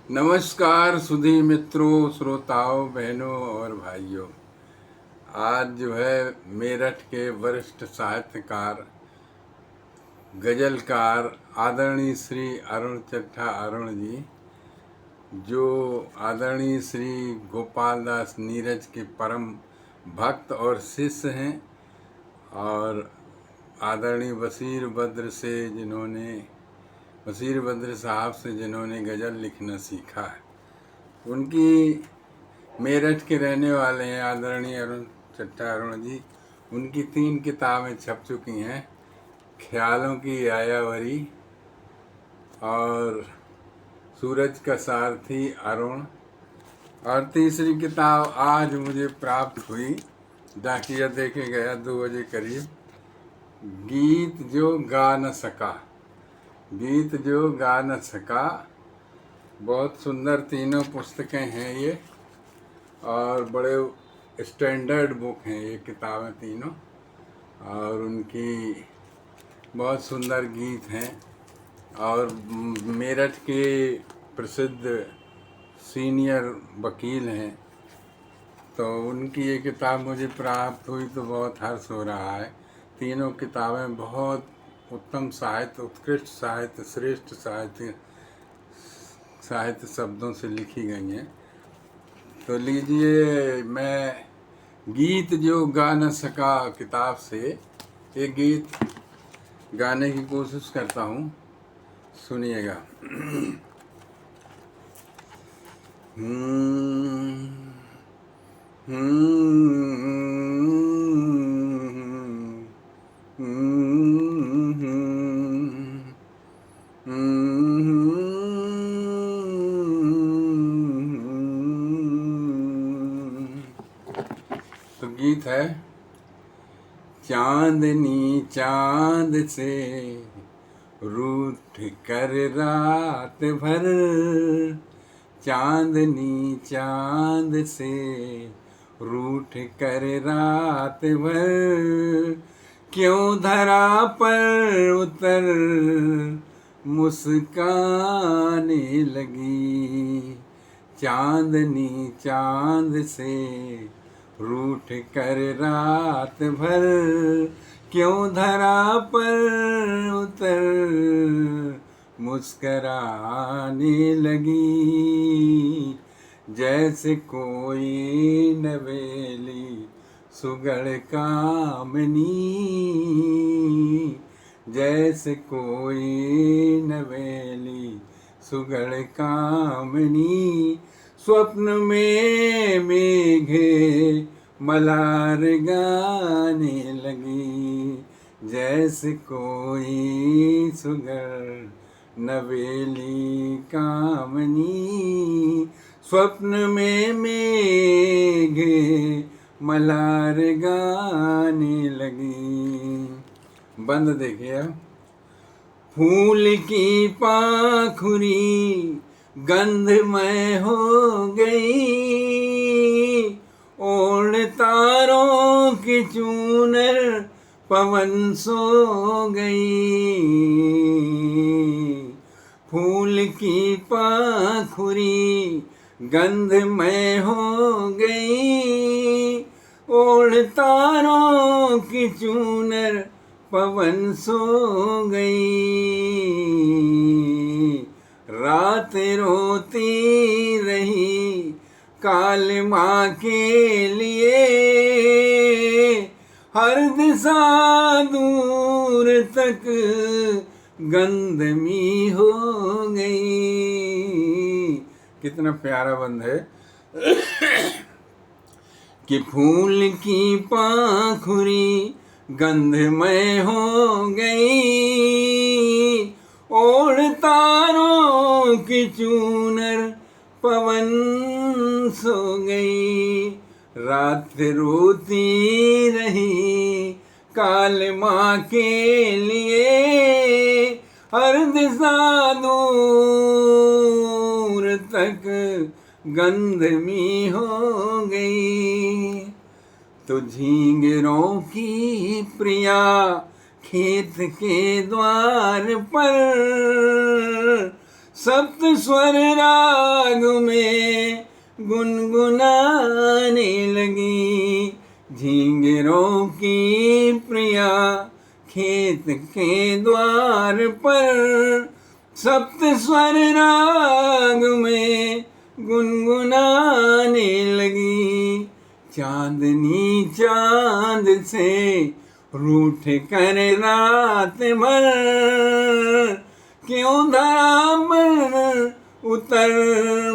नमस्कार सुधी मित्रों, श्रोताओं, बहनों और भाइयों। आज जो है मेरठ के वरिष्ठ साहित्यकार, गजलकार आदरणीय श्री अरुण चट्टा अरुण जी, जो आदरणीय श्री गोपाल दास नीरज के परम भक्त और शिष्य हैं, और आदरणीय बशीर बद्र साहब से जिन्होंने गज़ल लिखना सीखा है, उनकी मेरठ के रहने वाले हैं आदरणीय अरुण चट्टा अरुण जी। उनकी 3 किताबें छप चुकी हैं, ख्यालों की आयावरी और सूरज का सारथी अरुण, और तीसरी किताब आज मुझे प्राप्त हुई, डाकिया देके गया 2 बजे करीब, गीत जो गा न सका। बहुत सुंदर तीनों पुस्तकें हैं ये, और बड़े स्टैंडर्ड बुक हैं ये किताबें तीनों, और उनकी बहुत सुंदर गीत हैं। और मेरठ के प्रसिद्ध सीनियर वकील हैं, तो उनकी ये किताब मुझे प्राप्त हुई तो बहुत हर्ष हो रहा है। तीनों किताबें बहुत उत्तम साहित्य, उत्कृष्ट साहित्य, श्रेष्ठ साहित्य शब्दों से लिखी गई हैं। तो लीजिए, मैं गीत जो गा न सका किताब से एक गीत गाने की कोशिश करता हूँ, सुनिएगा। तो गीत है, चांदनी चांद से रूठ कर रात भर, चांदनी चांद से रूठ कर रात भर, क्यों धरा पर उतर मुस्काने लगी, चांदनी चांद से रूठ कर रात भर, क्यों धरा पर उतर मुस्कराने लगी, जैसे कोई नवेली सुगड़ कामनी, जैसे कोई नवेली सुगड़ कामनी, स्वप्न में मेघे मलार गाने लगी, जैसे कोई सुगड़ नवेली कामनी, स्वप्न में मेघे मलार गाने लगी। बंद देखिए, फूल की पाखुरी गंधमय हो गई, ओढ़ तारों की चूनर पवन सो गई, फूल की पाखुरी गंधमय हो गई, ओढ़ तारों की चूनर पवन सो गई, रात रोती रही काल माँ के लिए, हर दिशा दूर तक गंधमी हो गई। कितना प्यारा बंद है कि फूल की पाखुरी गंधमय हो गई, ओढ़ तारों की चूनर पवन सो गई, रात रोती रही काल माँ के लिए, हर दिशा दूर तक गंधमी हो गई। तो झींगरों की प्रिया खेत के द्वार पर सप्त स्वर राग में गुनगुनाने लगी। झींगरों की प्रिया खेत के द्वार पर सप्त स्वर राग में गुनगुनाने लगी। चांदनी चांद से रूठ कर रात भर क्यों धरा पर उतर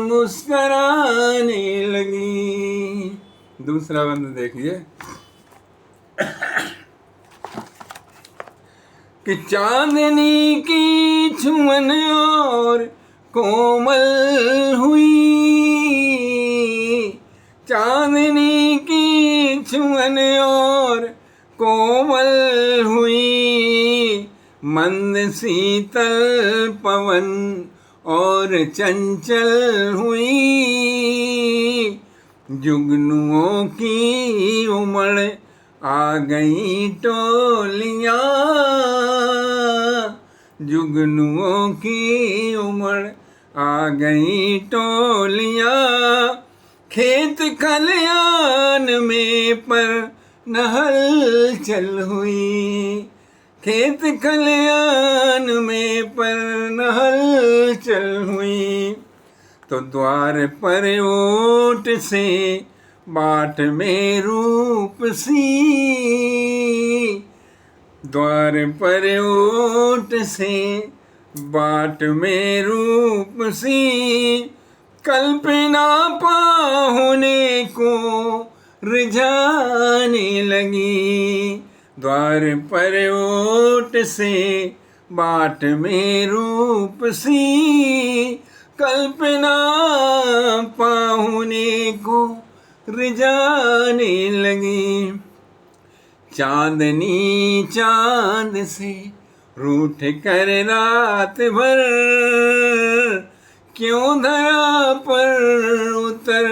मुस्कराने लगी। दूसरा बंद देखिए कि चांदनी की छुअन और कोमल हुई। चांदनी की छुअन और कोमल हुई। मंद शीतल पवन और चंचल हुई। जुगनुओं की उमड़ आ गई टोलियां। जुगनुओं की उमड़ आ गई टोलियां। खेत खलियान में पर नहल चल हुई। खेत खलियान में पर नहल चल हुई। तो द्वार पर ओट से बाट में रूप सी। द्वार पर ओट से बाट में रूप सी। कल्पना पाहुने को रिझाने लगी। द्वार पर ओट से बाट में रूप सी। कल्पना पाहुने को रिझाने लगी। चांदनी चांद से रूठ कर रात भर क्यों धरा पर उतर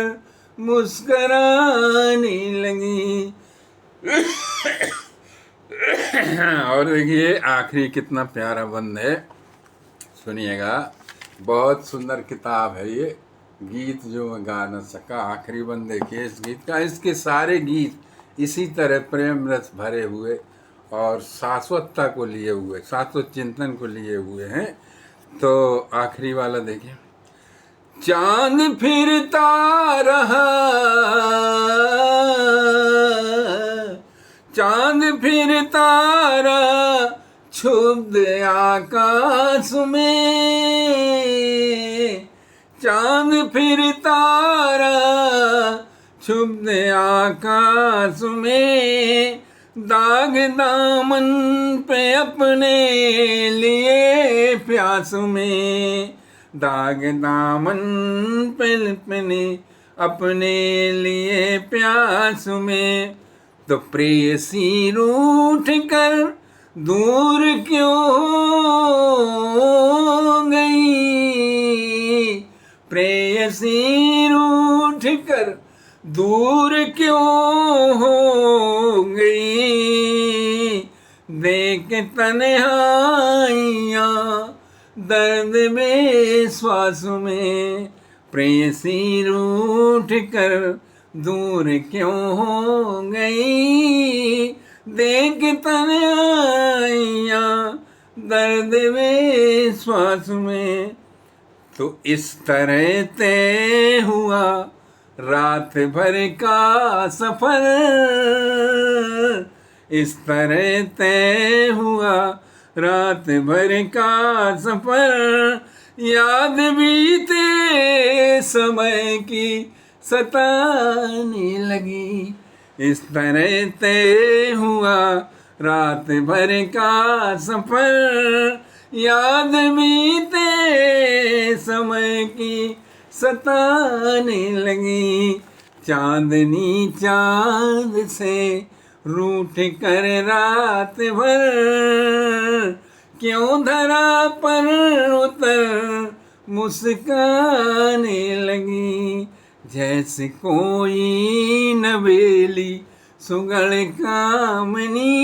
मुस्कराने लगी। और देखिए आखिरी कितना प्यारा बंद है, सुनिएगा। बहुत सुंदर किताब है ये। गीत जो मैं गा न सका, आखिरी बंद देखिए इस गीत का। इसके सारे गीत इसी तरह प्रेम रस भरे हुए और शाश्वतता को लिए हुए, शाश्वत चिंतन को लिए हुए हैं। तो आखिरी वाला देखिए। चांद फिरता रहा, चांद फिरता रहा क्षुब्ध आकाश में। चांद फिरता रहा क्षुब्ध आकाश में। दाग दामन पे अपने लिए प्यास में। दाग दामन पे अपने लिए प्यास में। तो प्रेयसी रूठ कर दूर क्यों गई। प्रेयसी रूठ कर दूर क्यों हो गई। देख तन्हाइयाँ दर्द में श्वास में। प्रेयसी रूठ कर दूर क्यों हो गई। देख तन्हाइयाँ दर्द में श्वास में। तो इस तरह तय हुआ रात भर का सफर। इस तरह तय हुआ रात भर का सफर। याद बीते समय की सताने लगी। इस तरह तय हुआ रात भर का सफर। याद बीते समय की सताने लगी। चांदनी चांद से रूठ कर रात भर क्यों धरा पर उतर मुस्काने लगी। जैसे कोई नवेली सुगड़ कामनी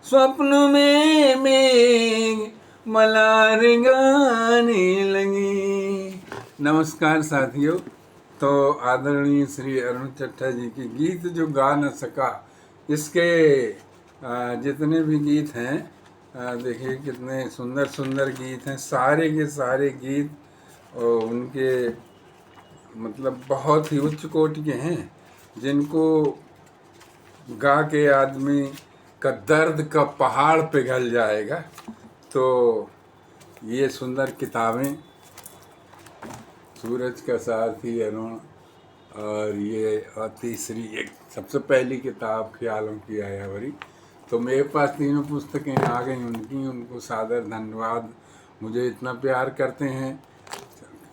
स्वप्न में मेघ मलार गाने लगी। नमस्कार साथियों। तो आदरणीय श्री अरुण चट्टा जी की गीत जो गा न सका, इसके जितने भी गीत हैं, देखिए कितने सुंदर सुंदर गीत हैं। सारे के सारे गीत उनके मतलब बहुत ही उच्च कोटि के हैं, जिनको गा के आदमी का दर्द का पहाड़ पिघल जाएगा। तो ये सुंदर किताबें, सूरज का साथी अरुण, और ये तीसरी एक सबसे पहली किताब ख्यालों की आयावरी। तो मेरे पास तीनों पुस्तकें आ गई उनकी, उनको सादर धन्यवाद। मुझे इतना प्यार करते हैं,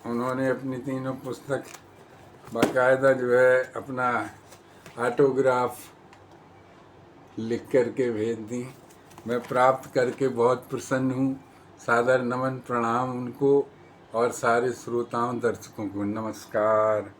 उन्होंने अपनी तीनों पुस्तक बाकायदा जो है अपना ऑटोग्राफ लिख करके भेज दी। मैं प्राप्त करके बहुत प्रसन्न हूँ। सादर नमन प्रणाम उनको और सारे श्रोताओं दर्शकों को नमस्कार।